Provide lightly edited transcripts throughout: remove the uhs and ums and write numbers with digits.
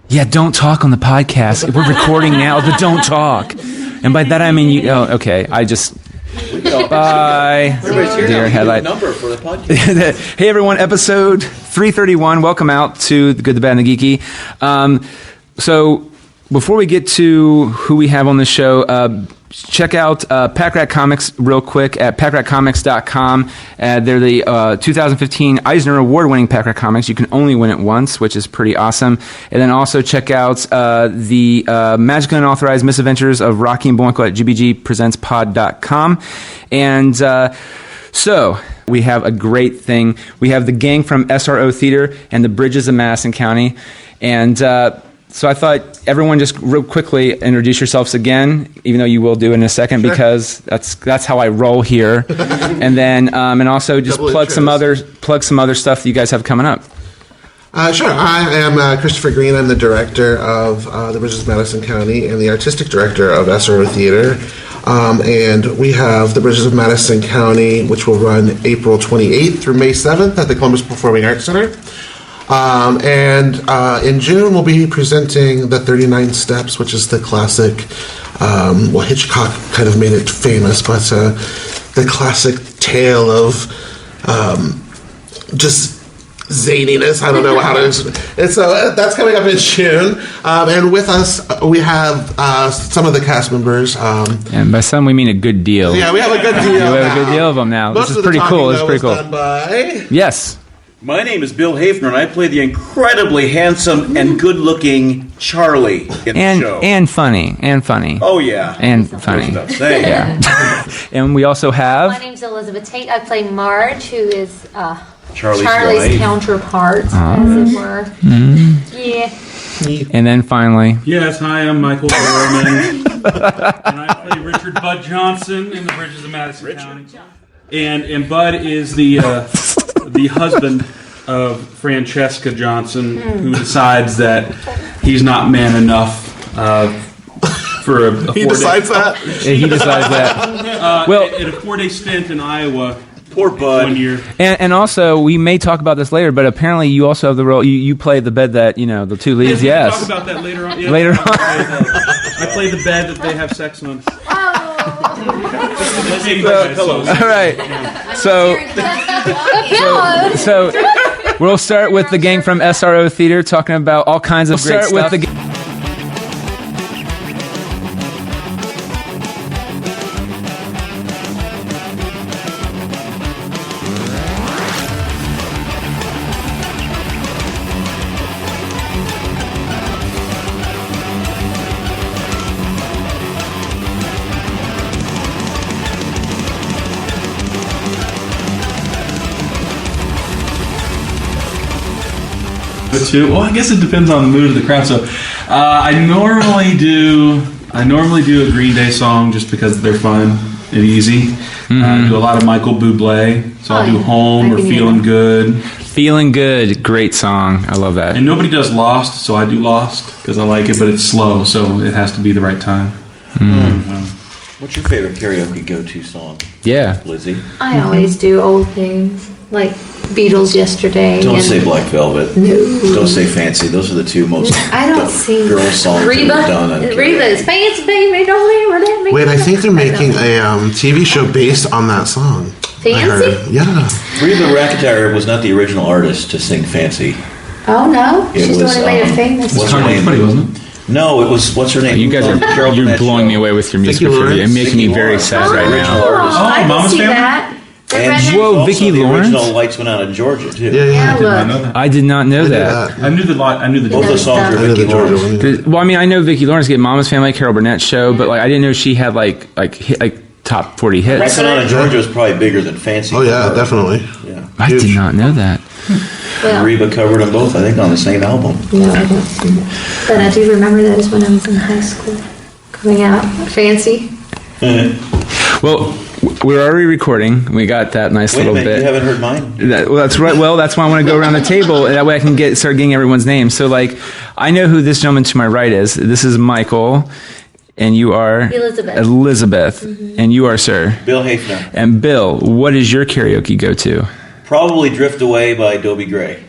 Yeah, don't talk on the podcast. We're recording now. The don't talk. And by that I mean you. Oh, okay. I just. Bye. Dear headlight. Number for the podcast. Hey everyone, episode 331. Welcome out to the Good, the Bad, and the Geeky. So before we get to who we have on the show, check out Packrat Comics real quick at packratcomics.com. They're the 2015 Eisner Award-winning Packrat Comics. You can only win it once, which is pretty awesome. And then also check out the Magically Unauthorized Misadventures of Rocky and Bullwinkle at gbgpresentspod.com. And so we have a great thing. We have the gang from SRO Theatre and the Bridges of Madison County. And so I thought everyone just real quickly introduce yourselves again, even though you will do in a second, sure, because that's how I roll here. And then and also just plug some other stuff that you guys have coming up. Sure. I am Christopher Green. I'm the director of the Bridges of Madison County and the artistic director of SRO Theatre. And we have the Bridges of Madison County, which will run April 28th through May 7th at the Columbus Performing Arts Center. And in June, we'll be presenting the 39 Steps, which is the classic, Hitchcock kind of made it famous, but the classic tale of just zaniness. I don't know how to. It's that's coming up in June, and with us we have some of the cast members. And by some we mean a good deal. Yeah, we have a good deal. We have a good deal of them now. Most this is pretty cool. This is pretty cool. Done by... Yes. My name is Bill Hafner, and I play the incredibly handsome and good-looking Charlie in the show. And funny. Oh, yeah. And funny. Yeah. And we also have... My name's Elizabeth Tate. I play Marge, who is Charlie's counterpart, as it were. Mm-hmm. Yeah. And then finally... Yes, hi, I'm Michael Berman, and I play Richard Bud Johnson in the Bridges of Madison County. And Bud is the husband of Francesca Johnson, who decides that he's not man enough for a 4-day... He decides that? He decides that. In a 4-day stint in Iowa. Poor Bud. 1 year. And also, we may talk about this later, but apparently you also have the role, you play the bed that, the two leads, yes. We'll talk about that later on. Yeah, later on. I play the bed that they have sex on. All right. So we'll start with the gang from SRO Theatre talking about all kinds of great stuff. Well, I guess it depends on the mood of the crowd. So, I normally do a Green Day song just because they're fun and easy. Mm-hmm. I do a lot of Michael Bublé, so I'll do Home or Feeling Good. Feeling Good, great song. I love that. And nobody does Lost, so I do Lost because I like it, but it's slow, so it has to be the right time. What's your favorite karaoke go-to song? Yeah. Lizzie? I always do old things, like Beatles Yesterday. Don't say Black Velvet. No. Don't say Fancy. Those are the two most I don't see girl songs Reba. that are done on karaoke. Reba's Fancy Baby, don't ever let me. Wait, I think they're making a TV show based on that song. Fancy? Yeah. Reba McEntire was not the original artist to sing Fancy. Oh no, It she's the was, one who made it famous. what's her name? Wasn't it? No, it was, what's her name? You guys you're blowing me away with your music trivia. You're making me very sad right now. I can Mama's see Family? that. And Whoa, Vicki the Lawrence? original Lights Went Out in Georgia too. Yeah. I did not know that. I did not know that. I knew the Both the songs are I know Vicki the Georgia Lawrence. one. Well, I mean, I know Vicki Lawrence get Mama's Family, Carol Burnett's show, but I didn't know she had like top 40 hits. Lights Went Out in Georgia was probably bigger than Fancy. Oh yeah, definitely. Yeah. I did not know that. Well, Reba covered them both, I think, on the same album. no, I don't see that. But I do remember those when I was in high school. Coming out Fancy. Well, we're already recording. We got that nice Wait a little minute, bit. you haven't heard mine? That's right. Well, that's why I want to go around the table. That way I can start getting everyone's name. So, I know who this gentleman to my right is. This is Michael, and you are Elizabeth, and you are Sir Bill Hafner. And Bill, what is your karaoke go-to? Probably Drift Away by Dobie Gray.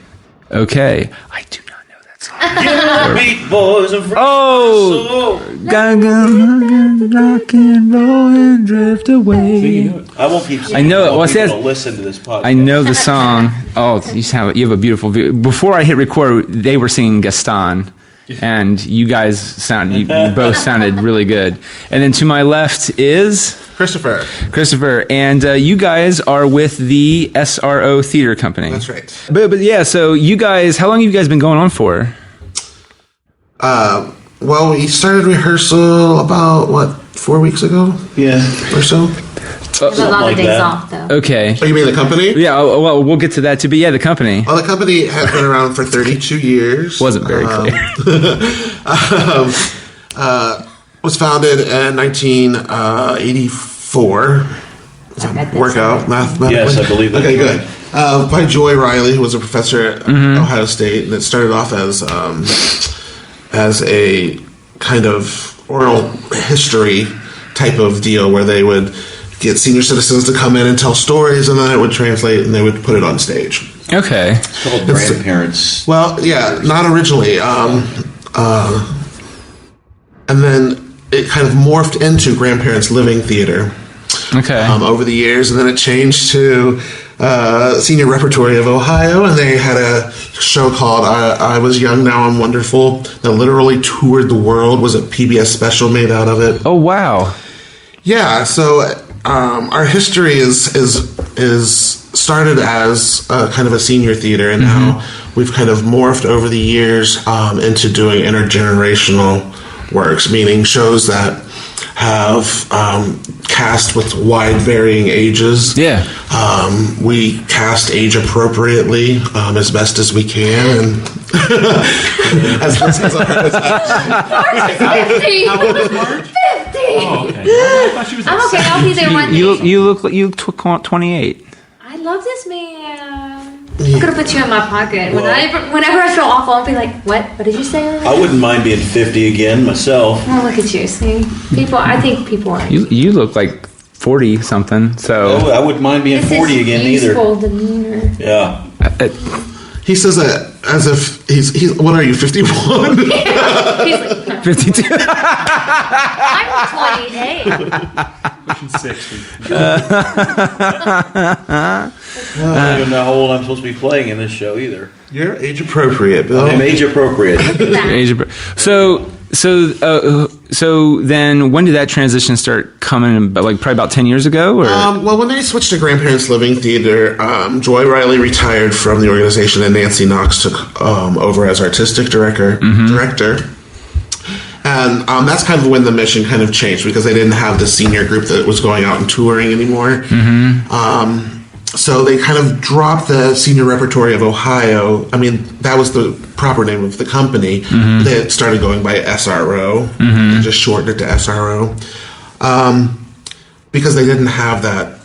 Okay, I do not know that song. Yeah, beat boys and Oh! Gotta go rock and roll and drift away. I won't keep singing. I know it. I want Well, people see, to listen to this podcast. I know the song. Oh, you have a beautiful view. Before I hit record, they were singing Gaston, and you guys you both sounded really good. And then to my left is Christopher, and you guys are with the SRO Theatre Company. That's right. But yeah, so you guys, how long have you guys been going on for? Well, we started rehearsal about 4 weeks ago Yeah. or so. There's a lot like of days that. off, though. Okay. Oh, you mean the company? Yeah, well, we'll get to that too. But yeah, the company. Well, the company has been around for 32 years. Wasn't very clear. Was founded in 1984. Workout mathematically. Yes, I believe that's Okay, right. good. By Joy Riley, who was a professor at Ohio State, and it started off as a kind of oral history type of deal where they would get senior citizens to come in and tell stories, and then it would translate and they would put it on stage. Okay. It's called grandparents. Well, yeah, not originally. And then it kind of morphed into Grandparents Living Theater Okay. over the years, and then it changed to Senior Repertory of Ohio, and they had a show called I Was Young, Now I'm Wonderful that literally toured the world, was a PBS special made out of it. Oh wow. Yeah, so our history is started as kind of a senior theater, and now we've kind of morphed over the years into doing intergenerational works, meaning shows that have cast with wide varying ages. Yeah. We cast age appropriately as best as we can, and as best as our 50! 50! Oh, okay. I thought she was I'm okay, I'll be there one day. You look like you 28. I love this man. I'm gonna put you in my pocket. Whenever I feel awful, I'll be like, what? What did you say? I wouldn't mind being 50 again myself. Oh, look at you. See? I think people are. You look like 40 something. So I wouldn't mind being This 40 is again either. youthful demeanor. Yeah. he says that as if he's what are you, 51? He's like, 52. I'm 28. pushing 60. I don't even know how old I'm supposed to be playing in this show either. You're age appropriate, Bill. I'm age appropriate. So then, when did that transition start coming? Probably about 10 years ago, or Well, when they switched to Grandparents Living Theater, Joy Riley retired from the organization, and Nancy Knox took over as artistic director. And that's kind of when the mission kind of changed, because they didn't have the senior group that was going out and touring anymore. So they kind of dropped the Senior Repertory of Ohio. I mean, that was the proper name of the company. They started going by SRO, and just shortened it to SRO, because they didn't have that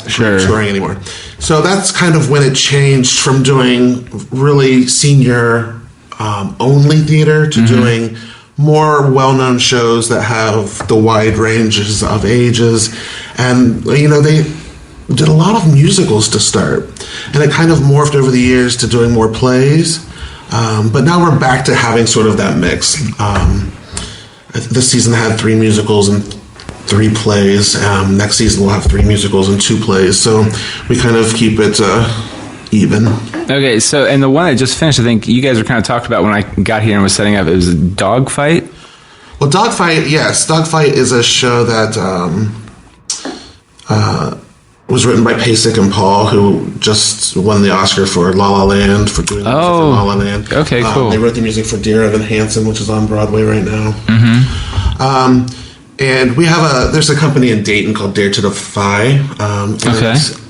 touring anymore. So that's kind of when it changed from doing really senior only theater to doing more well-known shows that have the wide ranges of ages. And they did a lot of musicals to start, and it kind of morphed over the years to doing more plays, but now we're back to having sort of that mix. This season had 3 musicals and 3 plays. Next season we'll have 3 musicals and 2 plays, so we kind of keep it even. Okay, so, and the one that just finished, I think you guys were kind of talked about when I got here and was setting up, it was Dogfight? Well, Dogfight, yes. Dogfight is a show that was written by Pasek and Paul, who just won the Oscar for La La Land, for doing the music for La La Land. Okay, cool. They wrote the music for Dear Evan Hansen, which is on Broadway right now. And we have there's a company in Dayton called Dare to Defy.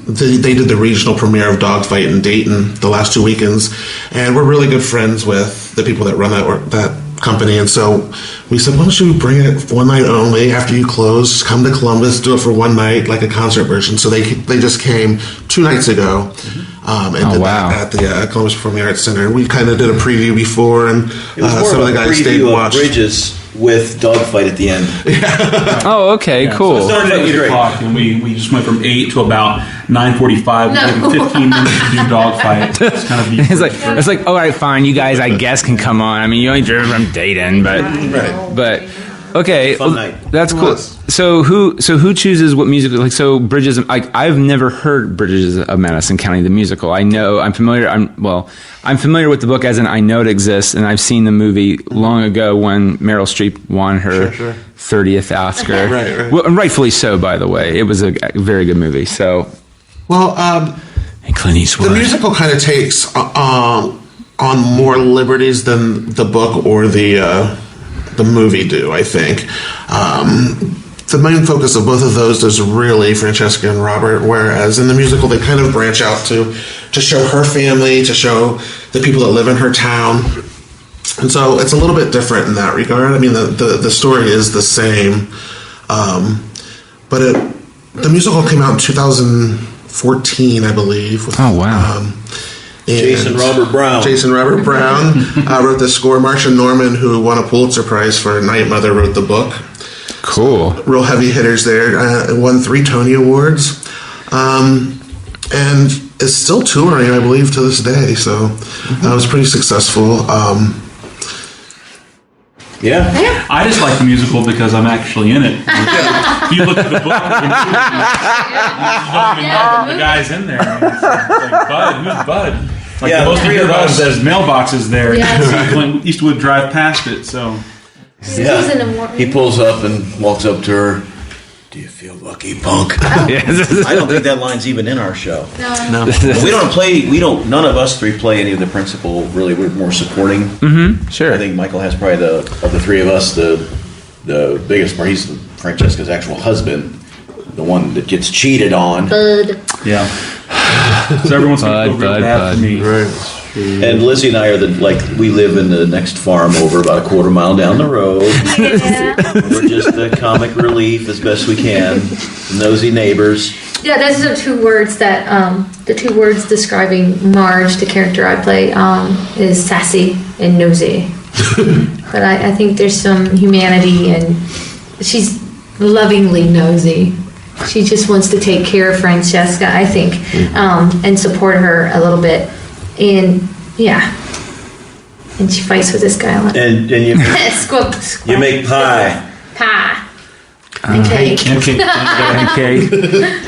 They did the regional premiere of Dogfight in Dayton the last 2 weekends, and we're really good friends with the people that run that company, and so we said, why don't you bring it one night only after you close, come to Columbus, do it for one night, like a concert version. So they just came 2 nights ago and did that at the Columbus Performing Arts Center. We kind of did a preview before, and It was more some of of the a guys stayed and preview of watched. Bridges with dogfight at the end. Oh, okay, So cool. it started at That was 8 great. o'clock, and we just went from 8 to about 9:45. We No. gave 15 minutes to do dogfight. It's kind of It's like, all right, fine, you guys, I guess, can come on. I mean, you only drove from Dayton, but okay, Fun night. that's cool. So who chooses what music? Like, so Bridges. I've never heard Bridges of Madison County, the musical. I'm familiar. I'm familiar with the book, as in I know it exists, and I've seen the movie long ago when Meryl Streep won her 30th Oscar. Right. Well, and rightfully so, by the way. It was a very good movie. So, Well, and Clint Eastwood. the musical kind of takes on more liberties than the book or the movie do, I think. The main focus of both of those is really Francesca and Robert, whereas in the musical they kind of branch out to show her family, to show the people that live in her town. And so it's a little bit different in that regard. I mean, the story is the same, but the musical came out in 2014, I believe. Oh, wow. And Jason Robert Brown. Jason Robert Brown wrote the score. Marcia Norman, who won a Pulitzer Prize for Night Mother, wrote the book. Cool. Real heavy hitters there. Won 3 Tony Awards. And is still touring, I believe, to this day. So that was pretty successful. Yeah. I just like the musical because I'm actually in it. If you look at the book, you don't even know the guy's in there. I mean, it's like, Bud, who's Bud? Like Yeah, the most the three of of your us. there's mailboxes there. Yeah. See Clint Eastwood drive past it, so. He's in the morning. He pulls up and walks up to her. Do you feel lucky, punk? I don't think that line's even in our show. No. We don't play. None of us 3 play any of the principal. Really, we're more supporting. Sure. I think Michael has probably of the 3 of us the biggest part. He's Francesca's actual husband, the one that gets cheated on. Bud. Yeah. So everyone's going to feel real bad for me. And Lizzie and I are we live in the next farm over about a quarter mile down the road. Yeah. We're just the comic relief as best we can. Nosy neighbors. Yeah, those are 2 words that the 2 words describing Marge, the character I play, is sassy and nosy. But I think there's some humanity, and she's lovingly nosy. She just wants to take care of Francesca, I think, and support her a little bit. And and she fights with this guy a lot. And you Squab. you make pie. Pie. And cake. Okay.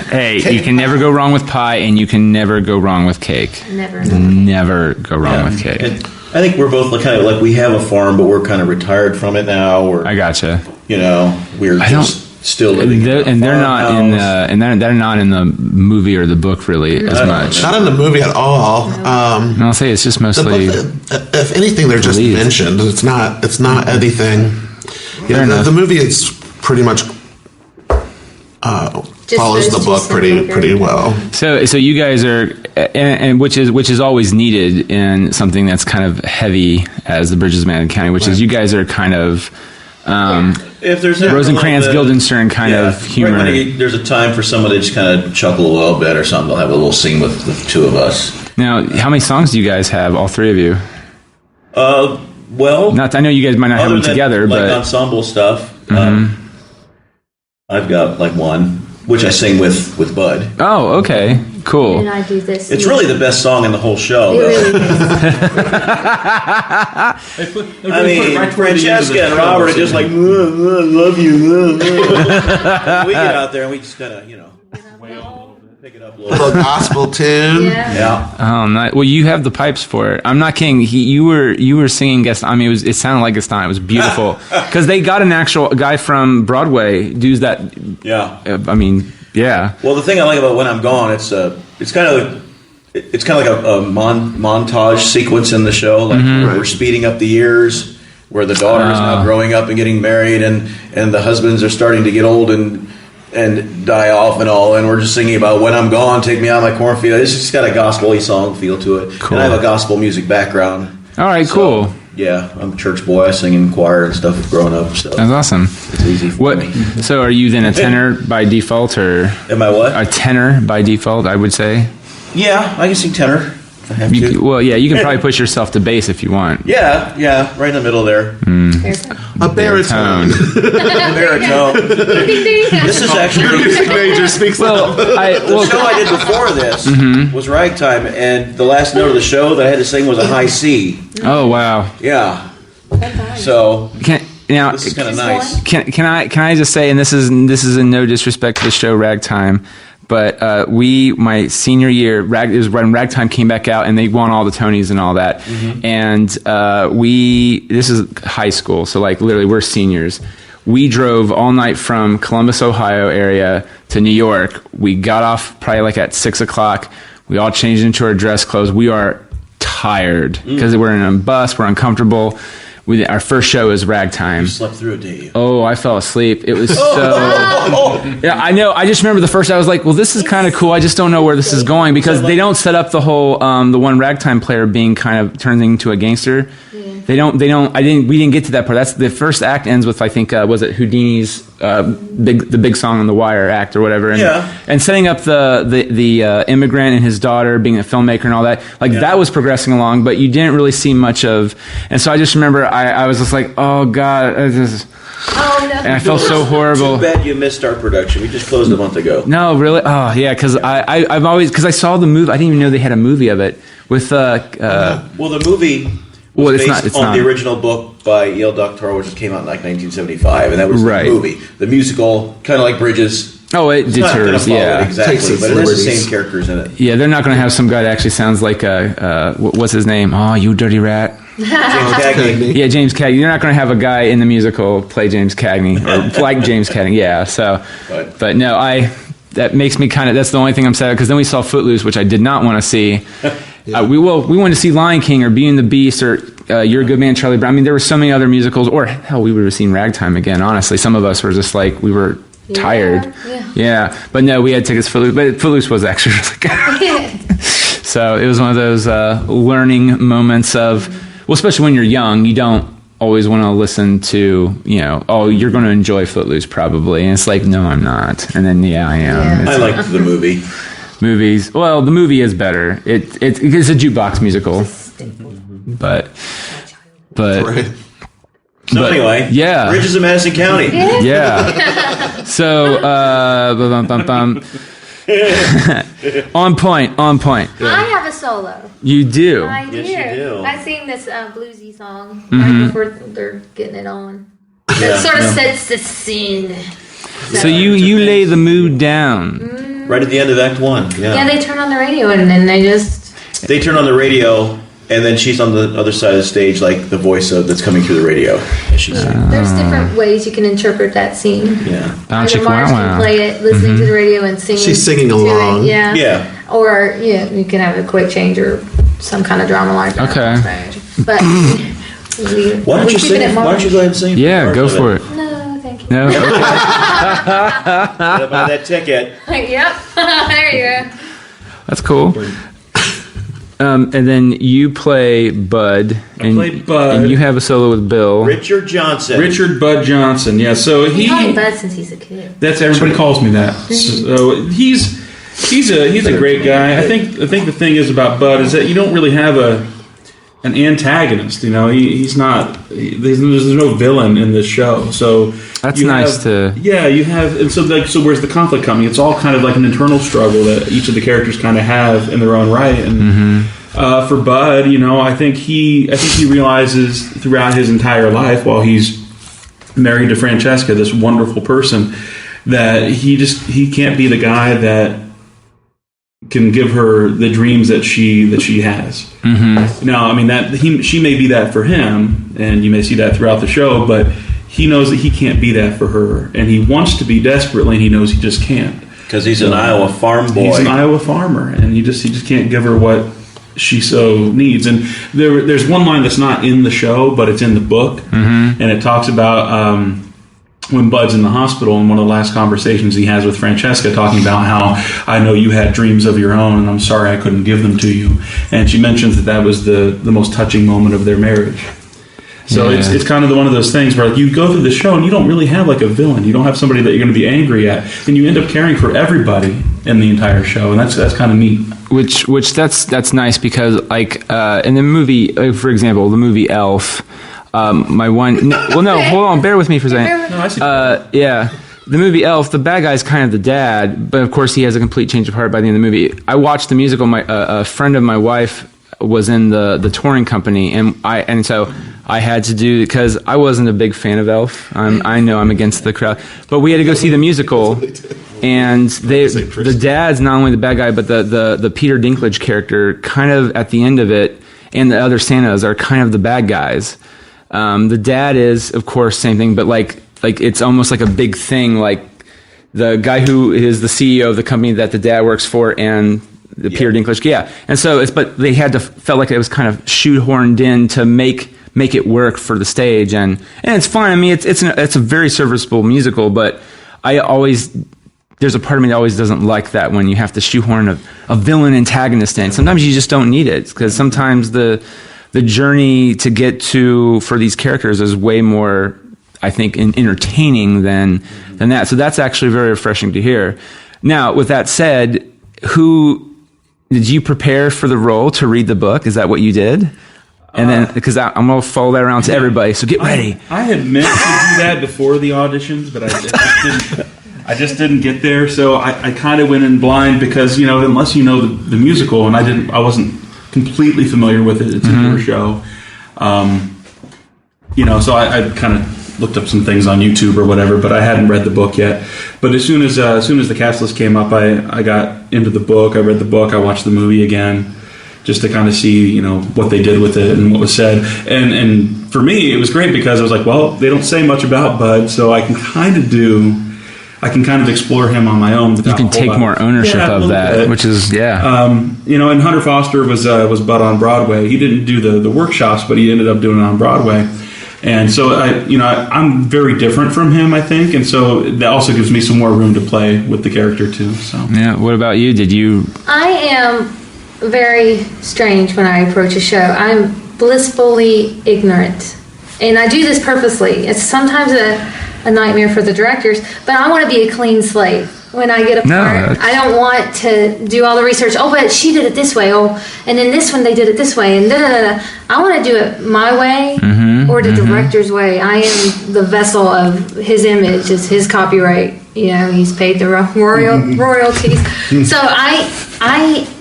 Hey, you can never go wrong with pie, and you can never go wrong with cake. Never. Never go wrong with cake. And I think we're both kind of like we have a farm, but we're kind of retired from it now. I gotcha. We're just still living. And they're not in the they're not in the movie or the book really as much. Not in the movie at all. And I'll say it's just mostly. If anything, they're just Believe. mentioned. It's not anything. Fair enough. The movie is pretty much follows those the two book pretty well. So you guys are, and which is always needed in something that's kind of heavy as the Bridges of Madison County, which is you guys are kind of. If there's Rosencrantz, Guildenstern kind of humor. Right when there's a time for someone to just kind of chuckle a little bit or something, they'll have a little scene with the 2 of us. Now, how many songs do you guys have? All 3 of you? Well, Not. I know you guys might not have other them than, together, like but ensemble stuff. I've got 1, which I sing with Bud. oh, okay, cool. And I do this. It's really the best song in the whole show. It though. really is. I mean, Francesca and Robert are just like, love you. We get out there and we just kind of, pick it up a A little. little gospel tune. Yeah. Yeah. Oh, nice. Well, you have the pipes for it. I'm not kidding. You were singing Gaston. I mean, it sounded like Gaston. It was beautiful because they got an actual guy from Broadway does that. Yeah. I mean, yeah. Well, the thing I like about When I'm Gone, it's kind of like a montage sequence in the show. Like we're speeding up the years, where the daughter is now growing up and getting married, and the husbands are starting to get old and die off and all, and we're just singing about when I'm gone, take me out of my cornfield. It's just got a gospel-y song feel to it. Cool. And I have a gospel music background. All right, So, cool. Yeah, I'm a church boy. I sing in choir and stuff growing up. So That's awesome. it's easy for me. So, are you then a tenor by default, or Am I what? a tenor by default? I would say. Yeah, I can sing tenor. I have to. Well, yeah, you can probably push yourself to bass if you want. Yeah, right in the middle there. A baritone. Baritone. This is actually Music major speaks up. the show I did before this was ragtime, and the last note of the show that I had to sing was a high C. Oh wow. Yeah. So Now, this is kind of nice. Can I just say, and this is in no disrespect to the show Ragtime, but my senior year, it was when Ragtime came back out, and they won all the Tonys and all that, and this is high school, so like literally we're seniors. We drove all night from Columbus, Ohio area to New York. We got off probably like at 6 o'clock. We all changed into our dress clothes. We are tired because we're in a bus. We're uncomfortable. Our first show is Ragtime. You slept through it, did you? Oh, I fell asleep. It was Yeah, I know. I just remember the first. I was like, "Well, this is kind of cool. I just don't know where this is going," because they don't set up the whole the one Ragtime player being kind of turning into a gangster. They don't. We didn't get to that part. That's the first act ends with, I think, was it Houdini's the big song on the Wire act or whatever, and setting up the immigrant and his daughter being a filmmaker and all that. That was progressing along, but you didn't really see much of. And so I just remember I was just like, oh God, and I felt so horrible. Too bad you missed our production. We just closed a month ago. No, really? Oh yeah, because I've always I saw the movie. I didn't even know they had a movie of it with well, the movie. It's based on the original book by E.L. Doctorow, which came out in like 1975, and that was the movie. The musical, kind of like Bridges. Oh, it deters, yeah. Exactly, but it has the same characters in it. Yeah, they're not going to have some guy that actually sounds like, what's his name? Oh, you dirty rat. James Cagney. Yeah, James Cagney. You're not going to have a guy in the musical play James Cagney, or like James Cagney, yeah. So, but no, that makes me kind of, that's the only thing I'm sad, because then we saw Footloose, which I did not want to see. We wanted to see Lion King or Beauty and the Beast or You're a Good Man, Charlie Brown. I mean, there were so many other musicals, or hell, we would have seen Ragtime again, honestly. Some of us were just like, we were tired. Yeah. But no, we had tickets for Footloose, but Footloose was actually really good. So it was one of those learning moments of, well, especially when you're young, you don't always want to listen to, oh, you're going to enjoy Footloose probably. And it's like, no, I'm not. And then, I am. I liked the movie. Movies. Well, the movie is better. It's a jukebox musical, but right. So anyway, yeah, Bridges of Madison County. Yeah. So, on point. I have a solo. You do. I do. Yes, you do. I sing this bluesy song right before they're getting it on. It sort of sets the scene. So you lay the mood down. Right at the end of Act 1. Yeah, they turn on the radio and then they turn on the radio, and then she's on the other side of the stage, like the voice that's coming through the radio. There's different ways you can interpret that scene. Yeah. Either Marge can play it, listening to the radio and singing. She's singing along. Yeah. Or you can have a quick change or some kind of drama like that. Okay. But why don't you sing it? Why don't you go ahead and sing it? Yeah, go for it. No, thank you. No. Okay. Gotta buy that ticket. Yep. There you go. That's cool. And then you play Bud. I play Bud. And you have a solo with Bill. Richard Johnson. Richard Bud Johnson. Yeah, so He called him Bud since he's a kid. That's everybody calls me that. So he's a great guy. I think the thing is about Bud is that you don't really have an antagonist. He's not. There's no villain in this show. So that's nice to. Yeah, you have, and so where's the conflict coming? It's all kind of like an internal struggle that each of the characters kind of have in their own right. And for Bud, I think he realizes throughout his entire life, while he's married to Francesca, this wonderful person, that he can't be the guy that can give her the dreams that she has. Now, I mean she may be that for him, and you may see that throughout the show, but he knows that he can't be that for her, and he wants to be desperately, and he knows he just can't. Because he's an Iowa farm boy. He's an Iowa farmer, and he just can't give her what she so needs. And there's one line that's not in the show, but it's in the book, and it talks about when Bud's in the hospital, and one of the last conversations he has with Francesca, talking about how, I know you had dreams of your own, and I'm sorry I couldn't give them to you. And she mentions that was the most touching moment of their marriage. So it's kind of one of those things where like, you go through the show and you don't really have like a villain. You don't have somebody that you're going to be angry at, and you end up caring for everybody in the entire show, and that's kind of neat. Which that's nice because like in the movie, for example, the movie Elf. Hold on, bear with me for a second. No, I see. The movie Elf, the bad guy's kind of the dad, but of course he has a complete change of heart by the end of the movie. I watched the musical. A friend of my wife was in the touring company, and so I had to do, because I wasn't a big fan of Elf. I know I'm against the crowd, but we had to go see the musical, and the dad's not only the bad guy, but the Peter Dinklage character, kind of at the end of it, and the other Santas are kind of the bad guys. The dad is, of course, same thing, but like it's almost like a big thing, like the guy who is the CEO of the company that the dad works for, and the Peter Dinklage, and so but they felt like it was kind of shoehorned in to make it work for the stage, and it's fine. I mean, it's a very serviceable musical, but there's a part of me that always doesn't like that when you have to shoehorn a villain antagonist in. Sometimes you just don't need it, because sometimes the journey to get to for these characters is way more, I think, entertaining than that. So that's actually very refreshing to hear. Now, with that said, did you prepare for the role to read the book? Is that what you did? And then, because I'm going to follow that around to everybody, so get ready. I had meant to do that before the auditions, but I just didn't get there. So I kind of went in blind because, unless you know the musical, and I wasn't completely familiar with it. It's a newer show. So I kind of looked up some things on YouTube or whatever, but I hadn't read the book yet. But as soon as the cast list came up, I got into the book. I read the book. I watched the movie again, just to kind of see, what they did with it and what was said. And for me, it was great because I was like, well, they don't say much about Bud, so I can kind of explore him on my own. You can take more ownership of that, bit. Which is, and Hunter Foster was Bud on Broadway. He didn't do the workshops, but he ended up doing it on Broadway. And so I'm very different from him, I think, and so that also gives me some more room to play with the character too. So yeah. What about you? I am very strange when I approach a show. I'm blissfully ignorant, and I do this purposely. It's sometimes a nightmare for the directors, but I want to be a clean slate when I get a part. I don't want to do all the research. Oh, but she did it this way. Oh, and in this one they did it this way. And I want to do it my way or the director's way. I am the vessel of his image. It's his copyright. He's paid the royalties. So I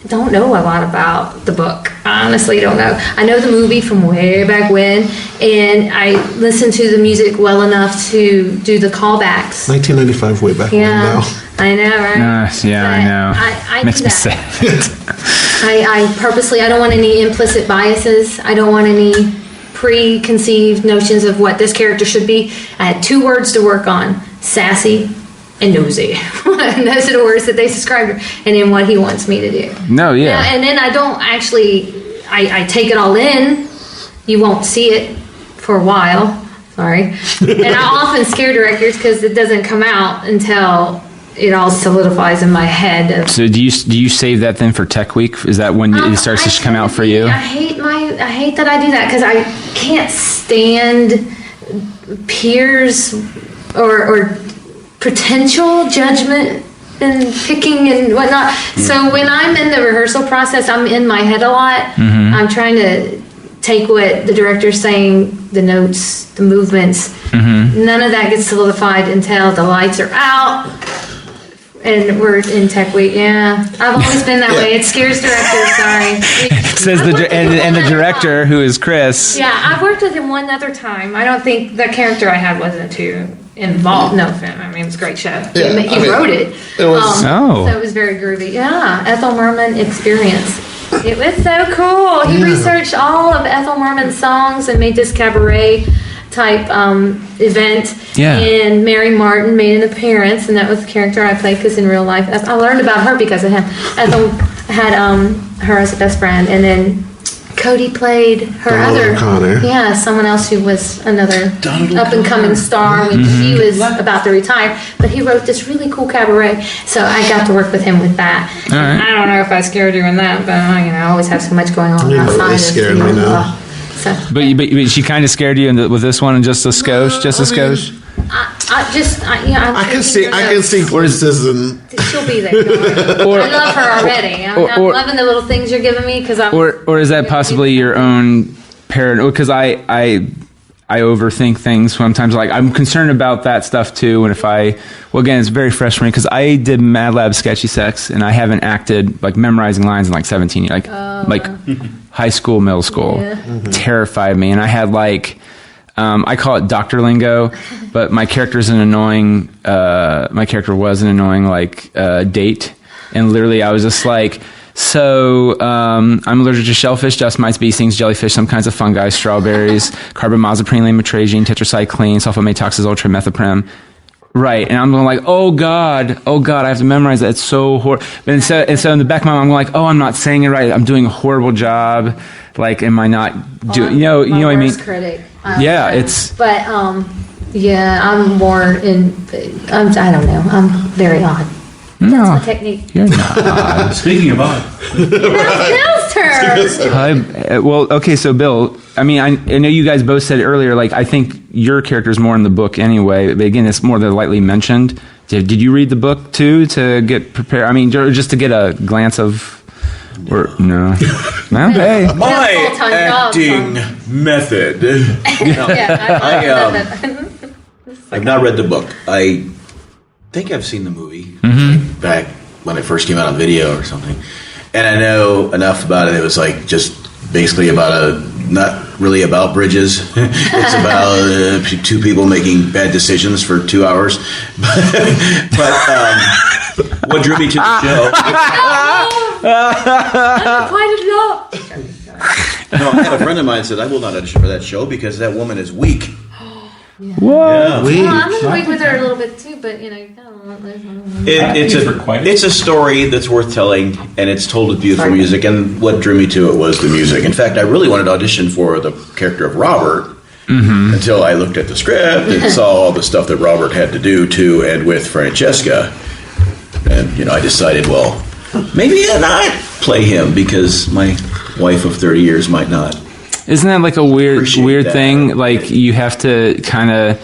don't know a lot about the book. I honestly don't know. I know the movie from way back when, and I listened to the music well enough to do the callbacks. 1995, way back when now. I know, right? I know. I Makes me sad. I purposely, I don't want any implicit biases. I don't want any preconceived notions of what this character should be. I had 2 words to work on: sassy and nosy. And those are the words that they described her, and then what he wants me to do. No, yeah. And then I don't actually, I take it all in. You won't see it for a while. Sorry. And I often scare directors because it doesn't come out until it all solidifies in my head. So do you save that then for Tech Week? Is that when it starts to come out for you? I hate that I do that because I can't stand peers or potential judgment and picking and whatnot. So when I'm in the rehearsal process, I'm in my head a lot. I'm trying to take what the director's saying, the notes, the movements. None of that gets solidified until the lights are out and we're in Tech Week. Yeah, I've always been that way. It scares directors. Sorry. Says the director, who is Chris. Yeah, I've worked with him one other time. I don't think the character I had wasn't too involved. No, I mean, it was a great show. Yeah, he wrote it. It was so it was very groovy. Yeah, Ethel Merman experience. It was so cool. He researched all of Ethel Merman's songs and made this cabaret type event. Yeah. And Mary Martin made an appearance, and that was the character I played because in real life, I learned about her because of him. Ethel had her as a best friend, and then Cody played her Donald O'Connor. Someone else who was another up-and-coming star when she was about to retire. But he wrote this really cool cabaret, so I got to work with him with that. All right. I don't know if I scared you in that, but I always have so much going on outside. They scared me now. So, But she kind of scared you with this one, and just a skosh, I can see glimpses and she'll be there. I love her already. I'm loving the little things you're giving me because I'm. Or is that possibly your own parent? Because I overthink things sometimes. Like, I'm concerned about that stuff too. And again, it's very fresh for me because I did Mad Lab Sketchy Sex, and I haven't acted like memorizing lines in like 17 years, like high school, middle school. Yeah. Terrified me, and I had like. I call it Dr. Lingo, but my character was an annoying date, and literally I was just like, so I'm allergic to shellfish, dust mites, bee stings, jellyfish, some kinds of fungi, strawberries, carbamazepine, lamotrigine, tetracycline, sulfamatoxazole, trimethoprim. Right, and I'm going like, oh God, I have to memorize that. It's so horrible. And so in the back of my mind, I'm going like, oh, I'm not saying it right. I'm doing a horrible job. Like, am I not doing? You know what I mean? Critic. But I'm more in. I don't know. I'm very odd. No, that's my technique. You're not. Speaking of odd, Bill's turn. Well, okay, so Bill, I mean, I know you guys both said it earlier, like, I think your character's more in the book anyway, but again, it's more than lightly mentioned. Did you read the book too to get prepared? I mean, just to get a glance of. Or no. Okay. My acting method. I've not read the book. I think I've seen the movie back when it first came out on video or something, and I know enough about it. It was like just basically about not really about bridges. It's about two people making bad decisions for 2 hours. But what drew me to the show? No, I had a friend of mine said I will not audition for that show because that woman is weak. What? Yeah. I'm going to wait with her a little bit too, but it's a story that's worth telling, and it's told with beautiful music. And what drew me to it was the music. In fact, I really wanted to audition for the character of Robert until I looked at the script and saw all the stuff that Robert had to do to and with Francesca. And I decided, well, maybe not play him because my wife of 30 years might not. Isn't that like a weird thing? Like, you have to kind of.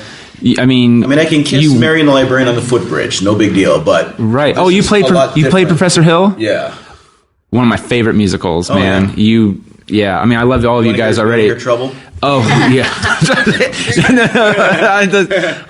I mean, I can kiss Marion the Librarian on the footbridge, no big deal. But right. Oh, you played Professor Hill? Yeah. One of my favorate musicals, man. Yeah. I mean, I love all of you guys already. Your Trouble? Oh yeah.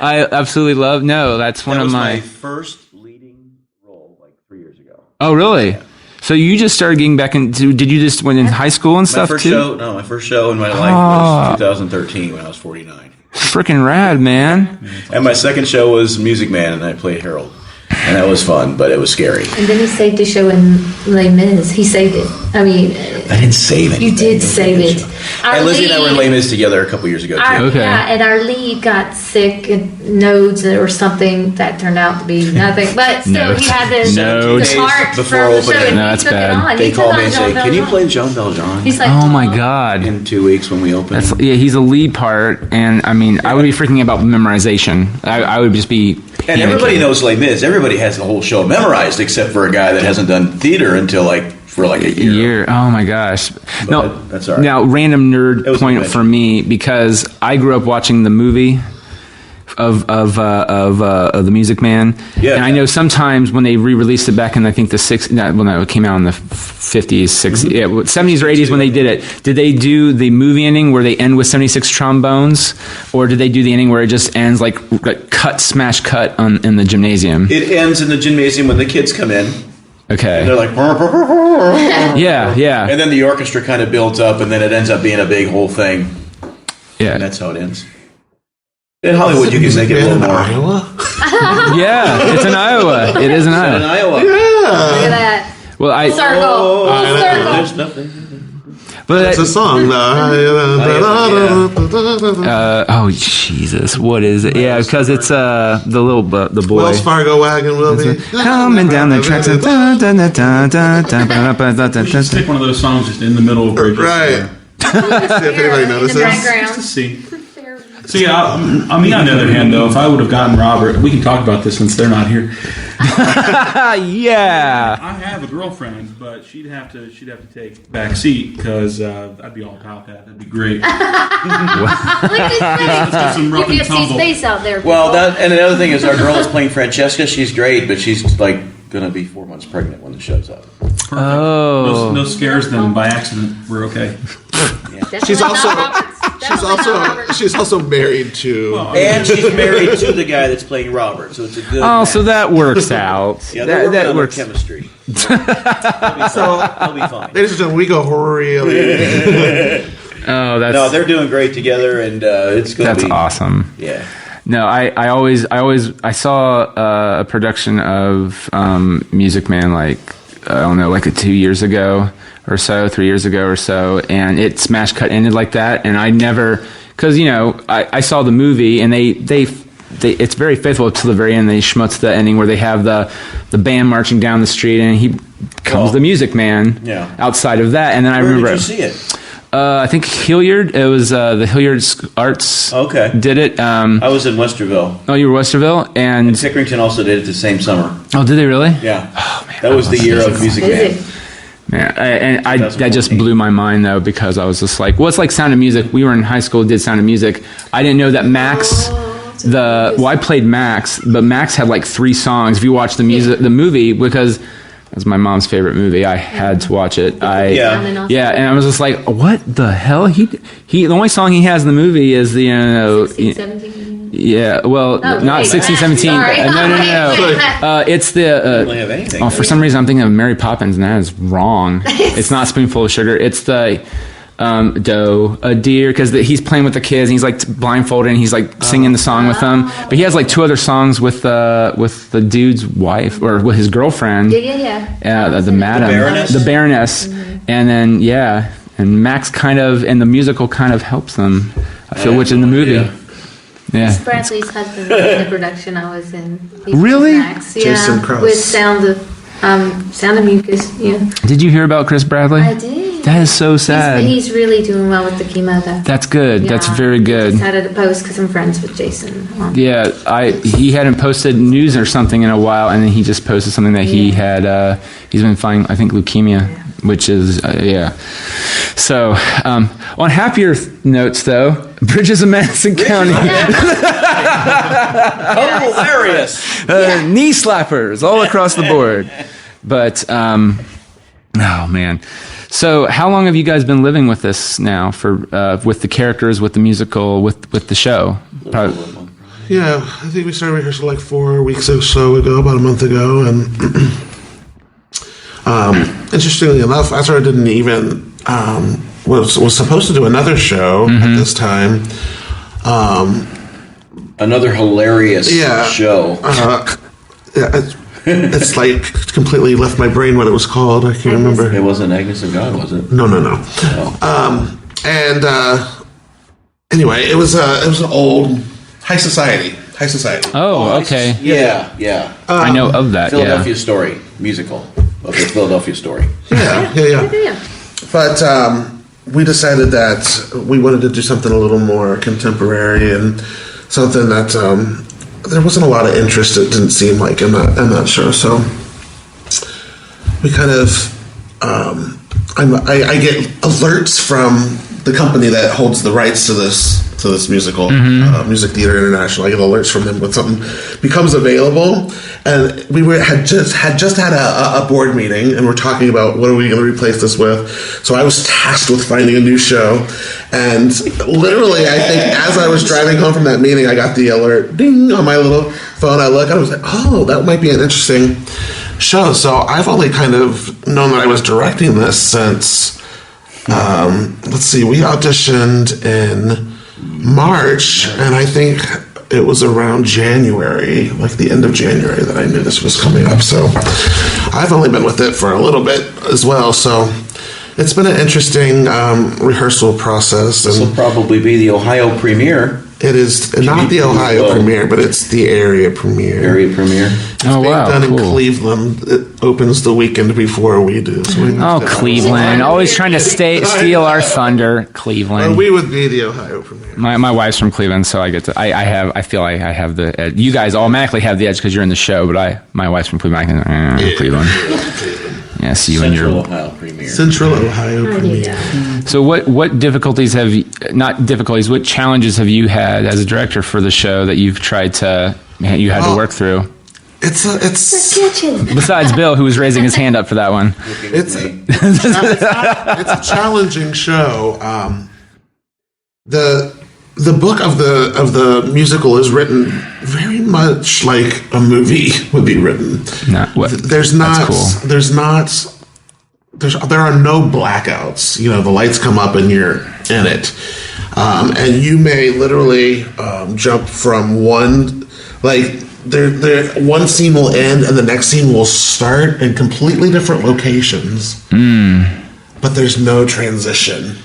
I absolutely love. No, that's one of my first leading role, like 3 years ago. Oh really? Yeah. So you just started getting back into? Did you just went in high school and stuff too? My first show in my life was 2013 when I was 49. Freaking rad, man! And my second show was Music Man, and I played Harold, and that was fun, but it was scary. And then he saved the show in Les Mis. He saved it. I mean, I didn't save it. You did save it. And Lizzie and I were in Les Mis together a couple years ago too. Okay. Yeah, and our lead got sick and nodes or something that turned out to be nothing. But still, he had the part before from the show. opening. And no, that's bad. They called me and say, "Can you play Jean Valjean?" He's like, "Oh my god!" In 2 weeks when we open. He's a lead part, and I mean, I would be freaking about memorization. I would just be. And everybody knows Les Mis. Everybody has the whole show memorized, except for a guy that hasn't done theater until for a year. Oh my gosh! No, that's all right. Now, random nerd point for me, because I grew up watching the movie of the Music Man. Yeah. And I know sometimes when they re-released it back in, I think the 60s, it came out in the 50s, 60s, 70s or 80s when they did it. Did they do the movie ending where they end with 76 trombones, or did they do the ending where it just ends like cut, smash, cut in the gymnasium? It ends in the gymnasium when the kids come in. Okay. And they're like, yeah. And then the orchestra kind of builds up, and then it ends up being a big whole thing. Yeah. And that's how it ends. In Hollywood, you can make it a little more. Iowa? Yeah, it's in Iowa. It is in Iowa. In Iowa. Yeah. look at that. Well, Circle. Circle. There's nothing. But It's a song. oh Jesus, what is it? Yeah, because it's the boy. Wells Fargo wagon will be coming down the tracks. just take one of those songs just in the middle of Bridges. Right. See if anybody In the notices. background. Just to see. See, on the other hand, though, if I would have gotten Robert, we can talk about this since they're not here. Yeah. I have a girlfriend, but she'd have to take back seat because I'd be all about that. That'd be great. Look at some rough you and can see tumble. space out there. Well, people. and another thing is our girl is playing Francesca. She's great, but she's like going to be 4 months pregnant when the show's up. Perfect. Oh. No scares then by accident. We're okay. She's also She's also married to. And she's married to the guy that's playing Robert, so it's a good. Oh, match. so that works out. Yeah, that that works. works. Chemistry. They'll be fine. Ladies and gentlemen, we go really. Oh, that's No, they're doing great together, and it's going to that's be awesome. Yeah. No, I saw a production of Music Man like I don't know, like 2 years ago or so, 3 years ago or so, and it smash cut ended like that, and I never, because I saw the movie and they it's very faithful to the very end. They schmutz the ending where they have the band marching down the street and he becomes the Music Man. Yeah. Outside of that, and then I Where remember did you see it? I think Hilliard. It was the Hilliard Arts. Okay. Did it? I was in Westerville. Oh, you were Westerville, and Pickerington also did it the same summer. oh, did they really? Yeah. Oh man, That was the year of Music Man. Man, that just 2014. blew my mind though, because I was just like, well, it's like Sound of Music. We were in high school, did Sound of Music. I didn't know that Max, I played Max, but Max had like 3 songs. If you watch the movie, because that's my mom's favorite movie, I had to watch it. Yeah. And I was just like, what the hell? He the only song he has in the movie is the 16, 17. yeah, well, not 16, 17. Sorry. No. It's the. Don't really have anything. For some reason, I'm thinking of Mary Poppins, and that is wrong. It's not Spoonful of Sugar. It's the Doe, a deer, because he's playing with the kids, and he's like blindfolded, and he's like singing the song with them. But he has like 2 other songs with the dude's wife or with his girlfriend. Yeah. The madam, Baroness? the Baroness, and then and Max kind of, and the musical kind of helps them. I feel, which in the movie. Yeah. Bradley's husband was in the production I was in. He Really? was Max, Jason Krause. with Sound of Mucus. Yeah, Did you hear about Chris Bradley? I did. That is so sad. He's really doing well with the chemo though. That's good. Yeah. That's very good. Just had it a post because I'm friends with Jason. Yeah, he hadn't posted news or something in a while, and then he just posted something that he had. He's been fighting, I think, leukemia, which is So, on happier notes, though, Bridges of Madison County, Hilarious. knee slappers all across the board. But oh man. So, how long have you guys been living with this now? For with the characters, with the musical, with the show? Yeah, I think we started rehearsal like 4 weeks or so ago, about a month ago, and interestingly enough, Ezra didn't even was supposed to do another show at this time. Another hilarious show. It's like completely left my brain what it was called. I can't remember. It wasn't Agnes of God, was it? No. Oh. Anyway, it was an old high society. Oh, okay. Yeah. I know of that. Philadelphia Story musical of the Philadelphia Story. Yeah. But we decided that we wanted to do something a little more contemporary and something that there wasn't a lot of interest. It didn't seem like in that show. So we kind of I get alerts from the company that holds the rights to this musical, Music Theatre International. I get alerts from them when something becomes available, and we had just had a board meeting, and we're talking about what are we going to replace this with. So I was tasked with finding a new show, and literally, I think as I was driving home from that meeting, I got the alert, ding, on my little phone. I look, and I was like, oh, that might be an interesting show. So I've only kind of known that I was directing this since. Let's see, we auditioned in March, and I think it was around January, like the end of January, that I knew this was coming up. So I've only been with it for a little bit as well. So it's been an interesting rehearsal process. This will probably be the Ohio premiere. It is not the Ohio premiere, but it's the area premiere. Area premiere. It's being done in Cleveland. It opens the weekend before we do. So Cleveland. Always trying to steal our thunder. Cleveland. We would be the Ohio premiere. My wife's from Cleveland, so I get to. I feel like I have the edge. You guys automatically have the edge because you're in the show, but my wife's from Cleveland. Cleveland. Yes, you Central and your Ohio premiere. Central Ohio premiere. So what difficulties what challenges have you had as a director for the show that you've tried to work through? It's The kitchen. Besides Bill, who was raising his hand up for that one. it's a challenging show. The book of the musical is written very much like a movie would be written. There are no blackouts. The lights come up and you're in it, and you may literally jump from one one scene will end and the next scene will start in completely different locations, but there's no transition.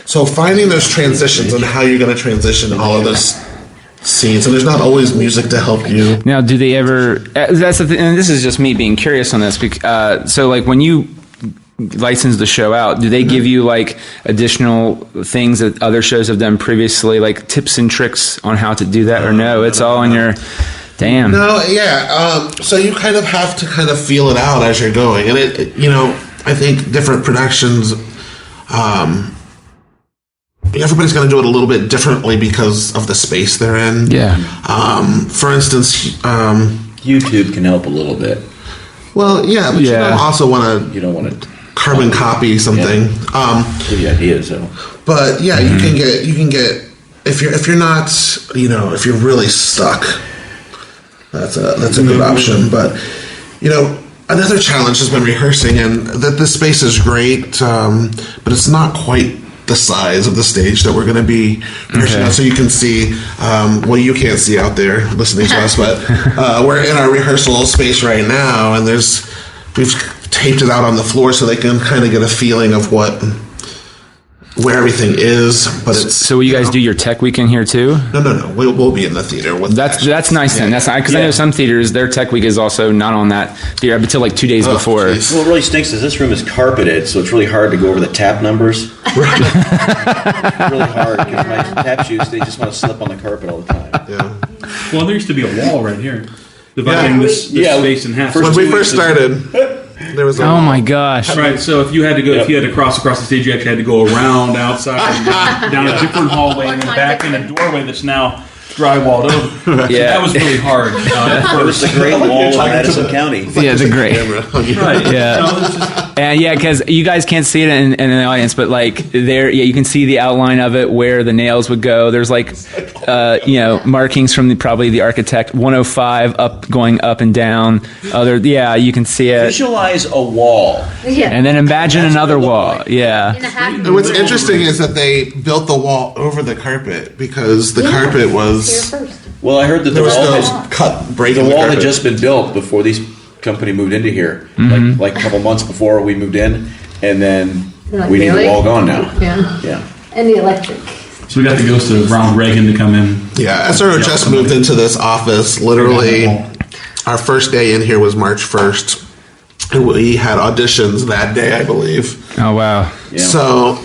So finding those transitions and how you're going to transition all of those scenes, and there's not always music to help you. Now, do they ever? That's the thing, and this is just me being curious on this. So, like when you license the show out, do they give you like additional things that other shows have done previously, like tips and tricks on how to do that, or no? It's all in your. Damn. No, yeah. So you kind of have to kind of feel it out as you're going, and I think different productions. Everybody's going to do it a little bit differently because of the space they're in. Yeah. For instance, YouTube can help a little bit. Well, yeah, but you don't also want to. You don't want to carbon copy something. Give you ideas, though. But yeah, you can get if you're not if you're really stuck. That's a good option. But another challenge has been rehearsing, and that the space is great, but it's not quite the size of the stage that we're going to be rehearsing on. So you can see, you can't see out there listening to us, but we're in our rehearsal space right now, and we've taped it out on the floor so they can kind of get a feeling of where everything is. But so will you guys do your tech weekend here too? No. We'll be in the theater. That's nice then. That's because I know some theaters their tech week is also not on that theater until like 2 days before. Geez. Well, what really stinks is this room is carpeted, so it's really hard to go over the tap numbers. Right. It's really hard because my tap shoes they just want to slip on the carpet all the time. Yeah. Well, there used to be a wall right here dividing this space in half. When we first started. There was oh my gosh! Right, so if you had to go, if you had to cross across the stage, you actually had to go around outside, and down a different hallway, and then back in a doorway that's now drywalled over. So that was really hard. It was the Great Wall of Madison County. Yeah, the great. Right. Yeah. And because you guys can't see it in the audience, but like you can see the outline of it where the nails would go. There's like, markings from probably the architect. 105 going up and down. You can see it. Visualize a wall. Yeah. And then imagine another wall. Yeah. And what's interesting is that they built the wall over the carpet because the carpet was. Well, I heard that the wall had just been built before these company moved into here, like a couple months before we moved in, and then we need the wall gone now. Yeah. And the electric. So we got the ghost of Ronald Reagan to come in. Yeah, SRO just moved into this office. Literally, our first day in here was March 1st, and we had auditions that day, I believe. Oh wow! Yeah. So.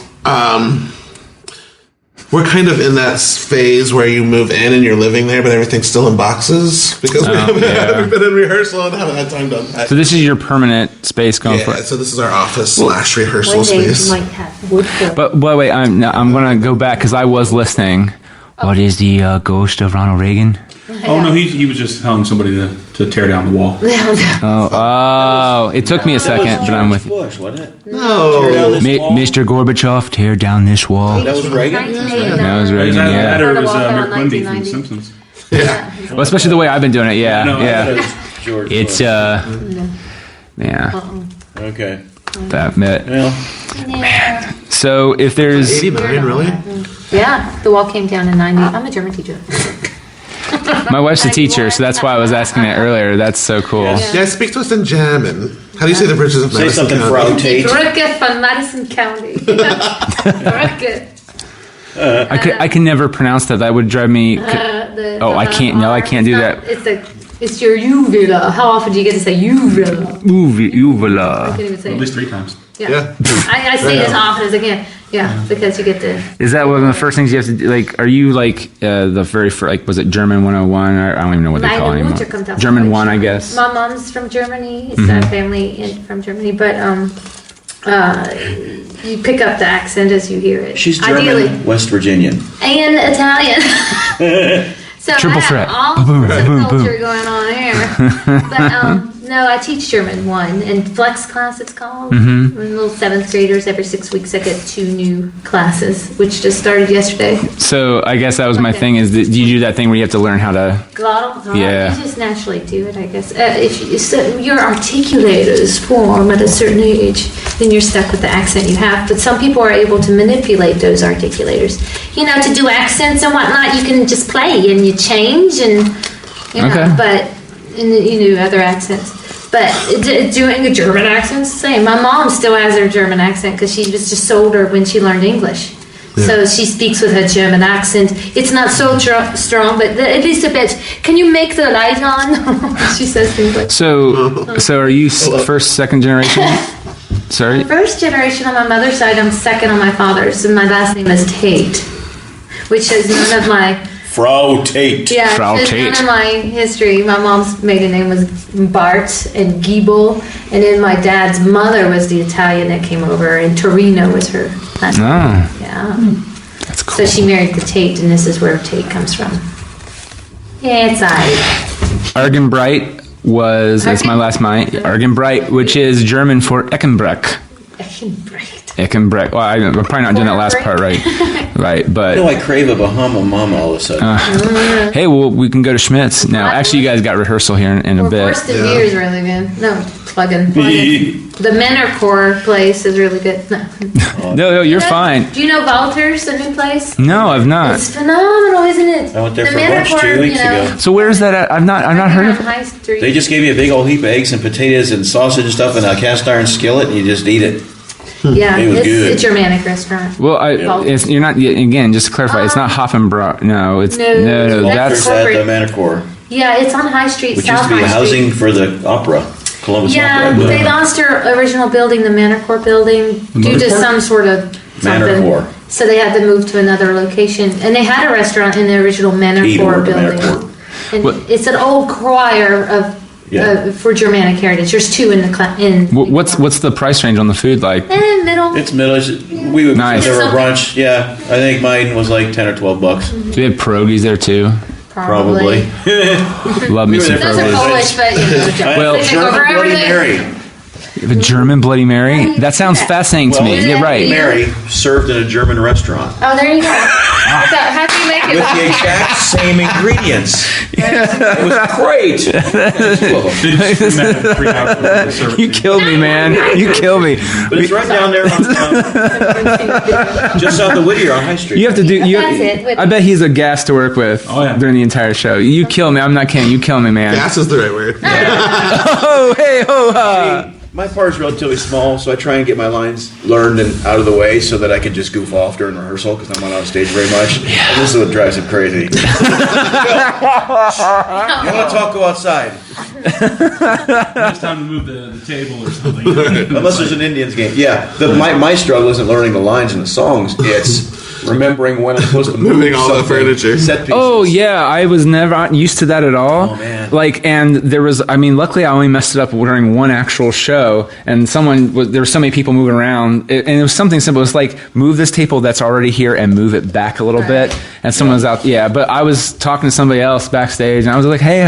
We're kind of in that phase where you move in and you're living there, but everything's still in boxes because we haven't been in rehearsal and haven't had time to unpack. So this is your permanent space going for. Yeah, so this is our office / rehearsal space. Might have wood floor. But wait, I'm going to go back because I was listening. What is the ghost of Ronald Reagan? Oh no, he was just telling somebody to tear down the wall. Oh! It took me a second, but I'm with you. Bush, wasn't it? No, Mr. Gorbachev, tear down this wall. That was Reagan. That was Reagan. That Yeah. or it was Merrick Quimby from The Simpsons. Yeah. Well, especially the way I've been doing it. Yeah. No, Yeah. George It's Bush. Yeah. Okay. That met. Well, So if there's 89, really? Yeah, the wall came down in 90. I'm a German teacher. my wife's a teacher, so that's why I was asking it earlier. That's so cool. Yeah, speak to us in German. How do you say the Bridges of say Madison something, County? Frau Tate. Brücke von Madison County. Brücke. I can never pronounce that. That would drive me. I can't. No, I can't do that. It's your uvula. How often do you get to say uvula? Uvula. I can't even say At it. least 3 times. Yeah. I say it as often as I can. Yeah, because you get to. Is that one of the first things you have to do? Like, are you like the very first? Like, was it German 101? Or I don't even know what they call it anymore. German 1, I guess. My mom's from Germany. It's a family from Germany, but you pick up the accent as you hear it. She's German, ideally. West Virginian. And Italian. So Triple I have threat. all sorts of culture going on here. But no, I teach German 1 and flex class it's called. Little 7th graders every 6 weeks I get 2 new classes, which just started yesterday. So I guess that was my thing. Is that you do that thing where you have to learn how to? Glottal? Yeah. You just naturally do it, I guess. If your articulators form at a certain age, then you're stuck with the accent you have. But some people are able to manipulate those articulators. You know, to do accents and whatnot, you can just play and you change and, you know, Okay. but you do other accents. But doing a German accent's the same. My mom still has her German accent because she was just older when she learned English. So she speaks with her German accent. It's not so strong, but at least a bit. Can you make the light on? She says things like. So are you first, second generation? Sorry. First generation on my mother's side. I'm second on my father's, and my last name is Tate, which is none of my. Frau Tate. Yeah, Frau it's Tate. none of my history. My mom's maiden name was Bart and Giebel, and then my dad's mother was the Italian that came over, and Torino was her last name. Oh, Yeah. that's cool. So she married the Tate, and this is where Tate comes from. Yeah, it's Argenbright that's my last mine. Argenbright, which is German for Eckenbreck. Eckenbreck. Well, I'm probably not doing that last part right. Right, but. I crave a Bahama Mama all of a sudden. Hey, well, we can go to Schmidt's now. Actually, you guys got rehearsal here in a bit. Worsted beer is really good. No, plug-in. The Menorcore place is really good. No, you're fine. Do you know Valter's, the new place? No, I've not. It's phenomenal, isn't it? I went there The for lunch 2 Menorcore, weeks ago. So where is that at? I've not heard of it. High Street. They just gave you a big old heap of eggs and potatoes and sausage and stuff in a cast iron skillet, and you just eat it. Yeah, It was good. it's a Germanic restaurant. Well, you're not, again, just to clarify, it's not Hoffenbrau. No, it's, No, that's, There's at the Manicor, Yeah, it's on High Street, which used South to be High housing Street. for the opera, Columbus Yeah, Opera. they lost their original building, the Menorcore building, due to some sort of something. Menorcore. So they had to move to another location. And they had a restaurant in the original Menorcore Edenward, building. Menorcore. And it's an old choir of for Germanic heritage. There's 2 in the what's the price range on the food like? middle. It's middle. We would Nice. there were brunch. Yeah, I think mine was like $10 or $12. Do they have pierogies there too? Probably. Love me We were some there Those are pierogies. Polish, but you know, Well, they take over German Bloody everything. Mary. The German Bloody Mary? That sounds fascinating to me. Well, You're right. Mary served in a German restaurant Oh, there you go. So how do you make with the it? exact same ingredients. It was great. They just scream at them 3 hours before they serve it You to you. killed me, man. You killed me. But it's right down there, just south of Whittier on High Street. You have to do. That's it. I bet he's a gas to work with Oh, yeah. during the entire show. You kill me. I'm not kidding. You kill me, man. Gas is the right word. Oh, hey, ho, ha. My part is relatively small, so I try and get my lines learned and out of the way so that I can just goof off during rehearsal because I'm not on stage very much. And this is what drives him crazy. You want to talk? Go outside. It's time to move the table or something. Unless there's an Indians game. Yeah, my struggle isn't learning the lines in the songs. It's remembering when I'm supposed to move Moving all the something. furniture. Set pieces. Oh yeah, I was never used to that at all. Oh, man. And there was, luckily I only messed it up during one actual show, and there were so many people moving around, and it was something simple. It's like move this table that's already here and move it back a little bit, and someone was out. Yeah, but I was talking to somebody else backstage, and I was like, hey,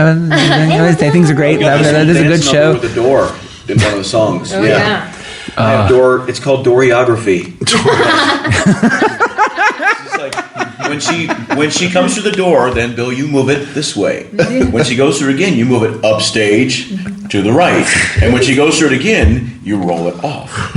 things are great. Yeah, This is a good dancing show. Over the door in one of the songs. Oh, yeah. I have door. It's called Doreography. It's like when she comes through the door, then Bill, you move it this way. When she goes through it again, you move it upstage to the right, and when she goes through it again, you roll it off.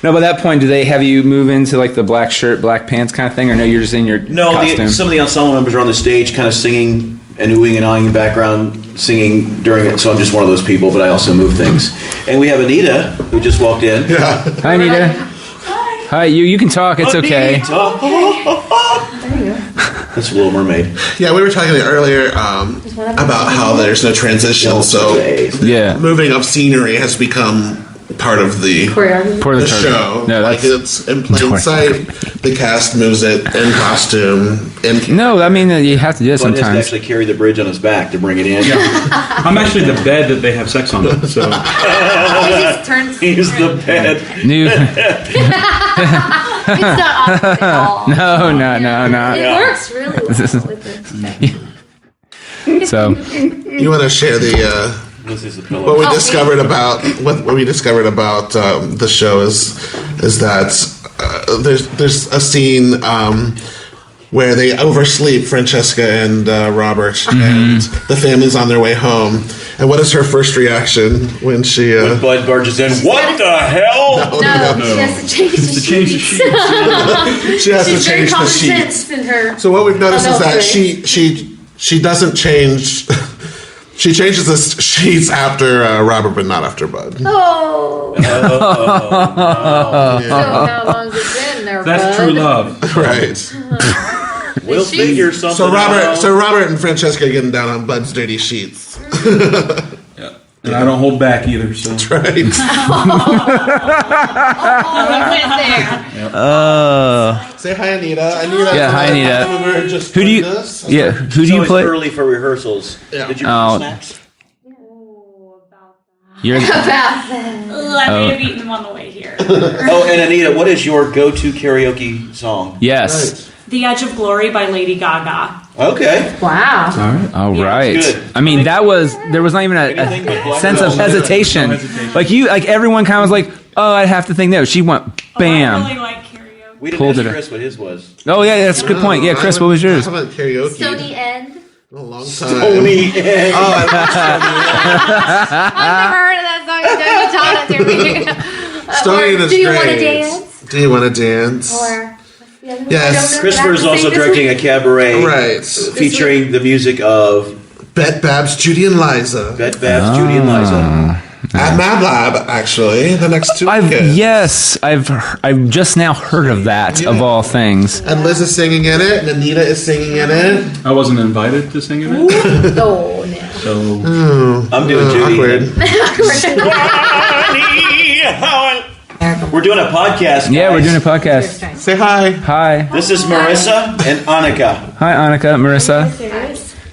No, by that point, do they have you move into like the black shirt, black pants kind of thing, or no? You're just in your costume. Some of the ensemble members are on the stage, kind of singing and oohing and ahhing in the background, singing during it. So I'm just one of those people, but I also move things. And we have Anita, who just walked in. Hi, Anita. Hi, you can talk. It's okay. That's Little Mermaid. Yeah, we were talking earlier about how there's no transition, so Yeah. moving of scenery has become part of the The show. No, like that's it's in plain sight. The cast moves it in costume. no. I mean, you have to do it Glenn has to sometimes. actually carry the bridge on his back to bring it in. I'm actually the bed that they have sex on. So He's the bed. New. It's not awkward at all. No. It works really well with it. So You want to share the This is the pillow. what we discovered about what we discovered about the show is that there's a scene where they oversleep, Francesca and Robert, and the family's on their way home. And what is her first reaction when she? When Bud barges in, what the hell? No, she has to change the sheets. She has She's to very change the common sheet. sense in her. So what we've noticed is that adulthood. she doesn't change. She changes the sheets after Robert, but not after Bud. Oh. Yeah. So how long has it been there, that's bud? true love. Right. We'll She's- figure something So out. Robert and Francesca are getting down on Bud's dirty sheets. Yeah. And I don't hold back either. So Right. Oh, we went there. Say hi, Anita. Anita. Yeah, hi, Anita. Just who do you? joined us. Yeah, who It's do you always play? early for rehearsals. Yeah. Did you Oh. bring snacks? You're. I may have eaten them on the way here. Oh, and Anita, what is your go-to karaoke song? Yes. The Edge of Glory by Lady Gaga. Okay. Wow. All right. Good. I mean, there was not even Anything but a Black sense of Velvet. hesitation. No hesitation. Like everyone kind of was like, oh, I'd have to think no. She went, bam. I really like karaoke. We didn't Pulled ask it. Chris what his was. Oh yeah, that's a good point. Yeah, Chris, what was yours? I haven't karaoke Stony End. in a long time. Tony. Oh, I I've never heard of that song until you taught it to me. Stony End is Do you great. want to dance? Do you want to dance? Or what's the other one? Yes. I don't know. Christopher's Did I also sing this directing a one? cabaret Right. featuring the music of Bet Babs, Judy and Liza. Bet Babs, Judy, and Liza. At Mad Lab, actually, the next 2 weekends. I've just now heard of that of all things. And Liz is singing in it, and Anita is singing in it. I wasn't invited to sing in it. Oh, no. So I'm doing Judy. Awkward. We're doing a podcast. Yeah, we're guys. doing a podcast. Say hi. Hi, This is Marissa and Annika. hi, Annika, Marissa.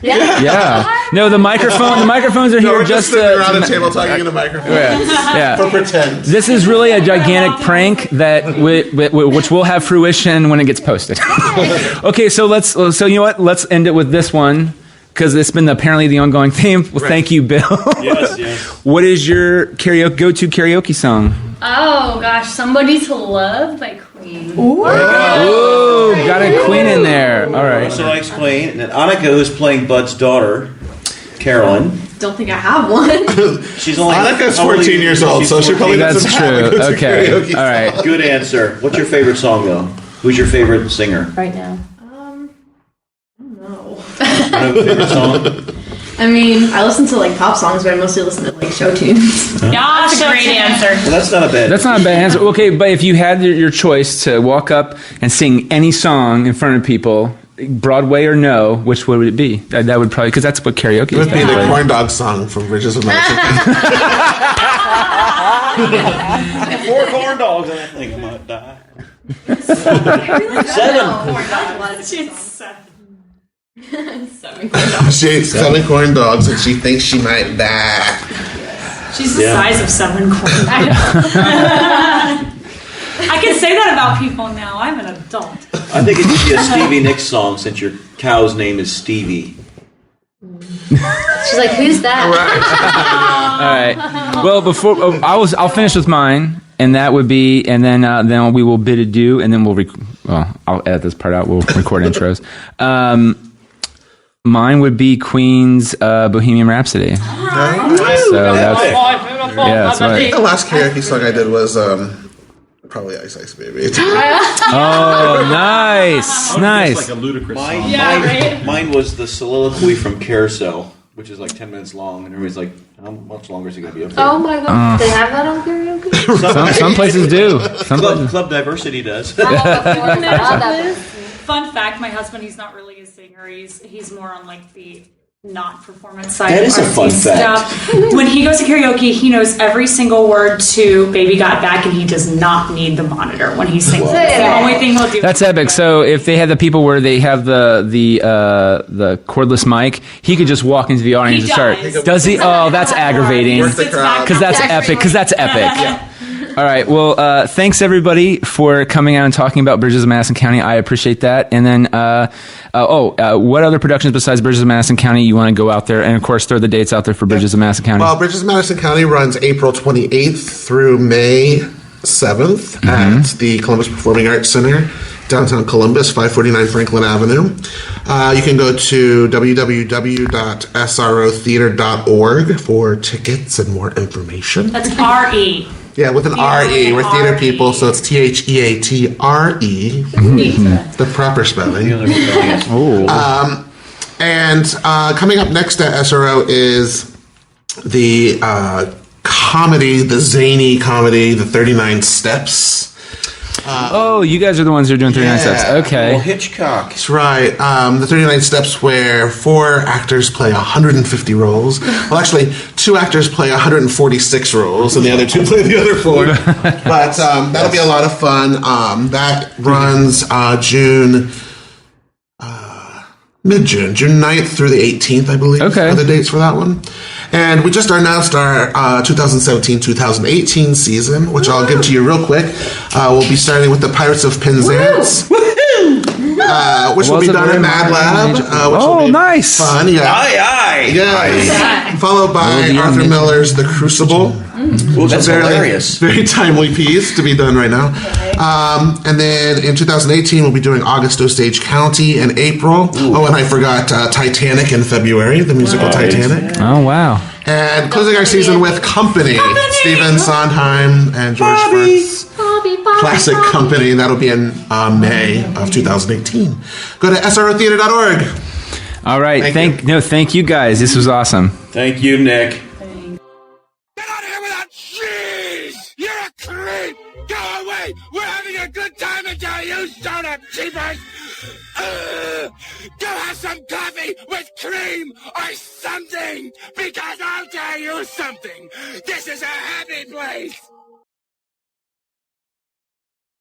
Yeah. Yeah. No, the microphones are No, here we're just just sitting around a table talking in a microphone. Yeah. For pretend. This is really a gigantic prank that which will have fruition when it gets posted. Okay, so so you know what? Let's end it with this one because it's been apparently the ongoing theme. Well, thank you, Bill. Yes, yes. What is your go-to karaoke song? Oh gosh, Somebody to Love by Queen. Ooh, got a Queen in there. All right. Marissa likes Queen, and then Annika, who's playing Bud's daughter, Carolyn. Don't think I have one. She's only Annika's how old are 14 you? years old, She's so she probably 14. That's doesn't have a true. go-to Okay. karaoke All right. Good answer. What's your favorite song, though? Who's your favorite singer? Right now. No. No favorite song? I mean, I listen to like pop songs, but I mostly listen to like show tunes. Yeah, that's a great answer. Well, that's not a bad. That's not a bad answer. Okay, but if you had your choice to walk up and sing any song in front of people, Broadway or no, which would it be? That would probably, because that's what karaoke It is. would be the right? corn dog song from Bridges of Madison County. 4 corn dogs and I think I might die. 7. She ate 7 corn dogs and she thinks she might die. She's the Yeah. size of 7 corn. I can say that about people now. I'm an adult. I think it should be a Stevie Nicks song since your cow's name is Stevie. She's like, who's that? All right. Well, I'll finish with mine, and that would be, and then we will bid adieu, and then I'll edit this part out. We'll record intros. Mine would be Queen's Bohemian Rhapsody. So that's I think the last karaoke song I did was probably Ice Ice Baby. oh, nice. like a ludicrous song. Mine was the soliloquy from Carousel. which is like 10 minutes long, and everybody's like, how much longer is it going to be up there? Oh my god, they have that on karaoke? Some places do. Club Diversity does. Fun fact: my husband, he's not really a singer. He's more on like the not performance side. That of is a fun artsy fact. stuff. When he goes to karaoke, he knows every single word to "Baby Got Back," and he does not need the monitor when he sings. Wow. It's the only thing he'll do. That's epic. So if they had the people where they have the cordless mic, he could just walk into the audience and start. Does he? Oh, that's aggravating. Work the crowd. Because that's epic. Because that's epic. All right. Well, thanks everybody for coming out and talking about Bridges of Madison County. I appreciate that. And then, what other productions besides Bridges of Madison County you want to go out there? And of course, throw the dates out there for Bridges of Madison County. Well, Bridges of Madison County runs April 28th through May 7th at the Columbus Performing Arts Center, downtown Columbus, 549 Franklin Avenue. You can go to www.srotheatre.org for tickets and more information. That's R-E. Yeah, with an R-E. We're theater people, so it's Theatre. The proper spelling. And coming up next at SRO is the comedy, the zany comedy, The 39 Steps. You guys are the ones who are doing 39 Steps. Okay. Well, Hitchcock. That's right. The 39 Steps, where 4 actors play 150 roles. Well, actually, 2 actors play 146 roles, and the other 2 play the other 4. But that'll be a lot of fun. That runs mid-June, June 9th through the 18th, I believe, are the dates for that one. And we just announced our 2017-2018 season, which I'll give to you real quick. We'll be starting with the Pirates of Penzance, which will be done in Mad Lab. Which will be nice. Fun, yeah. Aye. Yes. Followed by Arthur Miller's The Crucible. Well, that's hilarious. Very timely piece to be done right now. And then in 2018, we'll be doing August Osage County in April. Oh, and I forgot Titanic in February, the musical Titanic. Oh, wow. And closing our season with Company. Stephen Sondheim and George Furtz. Classic Company. That'll be in May of 2018. Go to srotheatre.org. All right. Thank you guys. This was awesome. Thank you, Nick. Get out of here without cheese! You're a creep! Go away! We're having a good time until you start up, cheapers! Go have some coffee with cream or something! Because I'll tell you something! This is a happy place!